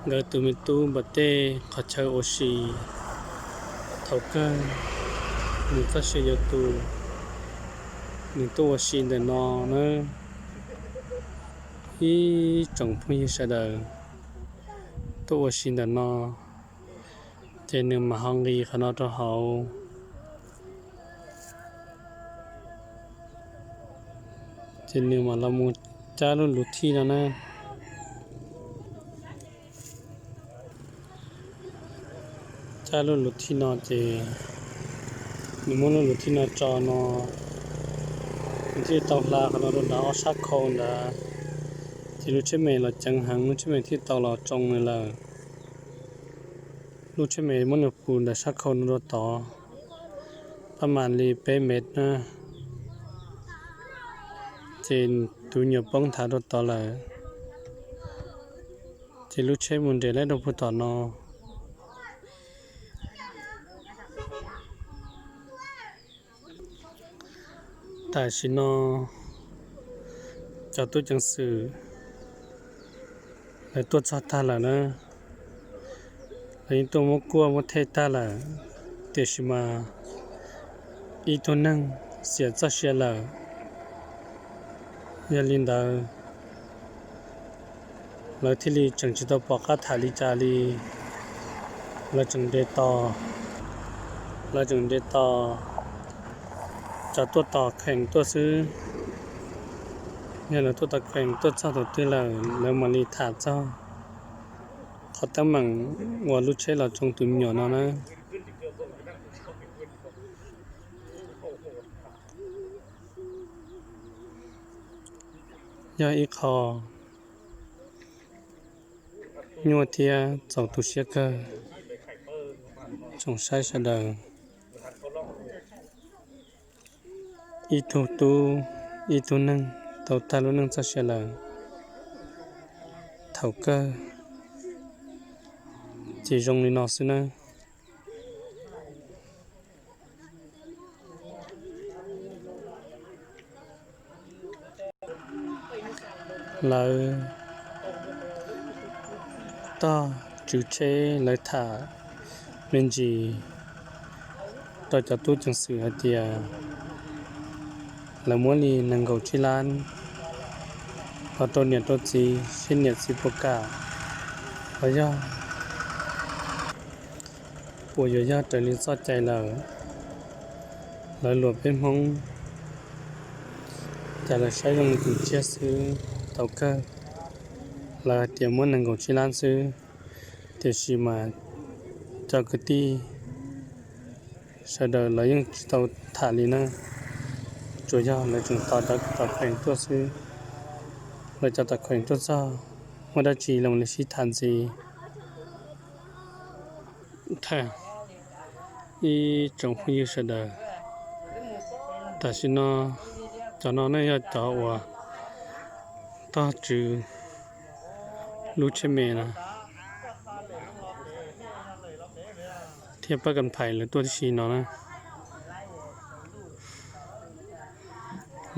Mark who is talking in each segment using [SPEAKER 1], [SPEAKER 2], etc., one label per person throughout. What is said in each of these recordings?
[SPEAKER 1] gỡ từ mình tu bật tê khó chơi oxy thấu cơ mình có sử dụng tu mình tu oxy để nó nữa ý trồng phi sẽ đời tu oxy để nó trên đường mà hăng đi khả nó cho hậu trên đường mà làm một cha luôn lụt thi đó nè cha luôn lụt thi nó thì mình muốn lụt thi nó cho nóที่ตอกลาขนาดนั้นเอาชักโคนนะที่รู้ใช่ไหมเราจังหังรู้ใช่ไหมที่ตอกเราจงเลยล่ะรู้ใช่ไหมมันปูนแต่ชักโคนรถต่อประมาณรีเปเม็ดนะเจนตัวเหนียวป้องถารถต่อเลยที่รู้ใช่มันเดี๋ยวแล้วเราพูดต่อนอแต่ชินอจะตัวจังสื่อแล้วตัวชอบตาละนะแล้วตัวมกลัวมเทตาละเดี๋ยวชิมาอีตัวนั่งเสียจะเสียละยาลินดาแล้วที่ลีจังจิตปอกาถาลีจาลีแล้วจังเดต่อแล้วจังเดต่อจะตัวต่อแข่งตัวซื้อเนี่ยเราตัวต่อแข่งตัวเจ้าตัวที่เราแล้วมันลีถาเจ้าเขาตั้งมั่งว่าลูกเชเราจงตุนหยอนะยาอีคอยัวเทียเจ้าตุเชียกจงใช้เสดงอีทูตูอีทูนังเต่าตาลุนังจะเชลังเท่าก็จีจงลีนอสินะแล้วต่อจูเชเลยถ่าเป็นจีต่อจะตู้จังสือเดียแล้วมัวลีนังเกาชิลานพอตัวเนี่ยตัวจีเช่นเนี่ยสิบกาพอย่อป่วยย่อจะลิ้นซอดใจเราแล้วหลวมเป็นห้องแต่เราใช้ลงถึงเชื่อซื้อเตาเกอร์เราเตรียมม้วนนังเกาชิลานซื้อเดี๋ยวชิมาเจ้ากตีเสด็จเรายังเตาถ่านลีนะจุดยอดเลยจึงต่อแข่งตัวซื้อเราจะต่อแข่งตัวเจ้าเมื่อได้จีลงในชีทันซีถ้าอีจงพูดเสด็จแต่สินะจะนอนเนี่ยจะว่าต่อจือรู้ใช่ไหมนะเทียบกันไผ่หรือตัวที่ชีนอนนะ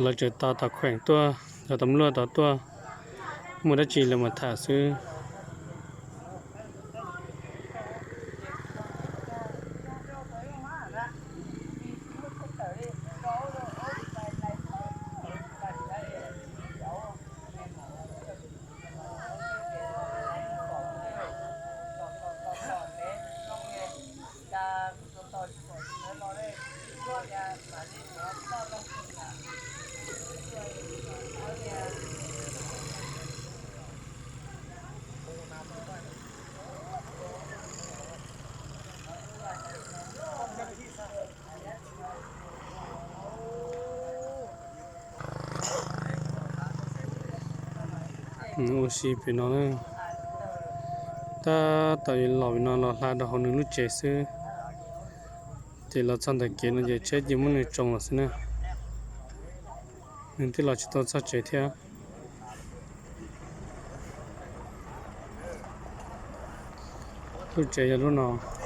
[SPEAKER 1] เราจะต่อแข่งตัวจะตำรวจต่อตัวมุดจีเรามาถ่าซื้อโอชีเป็นนอนเลยถ้าต่อยหล่อนอนหล่อลาดเขาหนึ่งรู้เจซื้อที่เราจันตะเกียนเราจะเช็ดยิ้มมันจงหรอสินะหนึ่งที่เราจะต้องจัดเจเทียรู้เจจะรู้นอ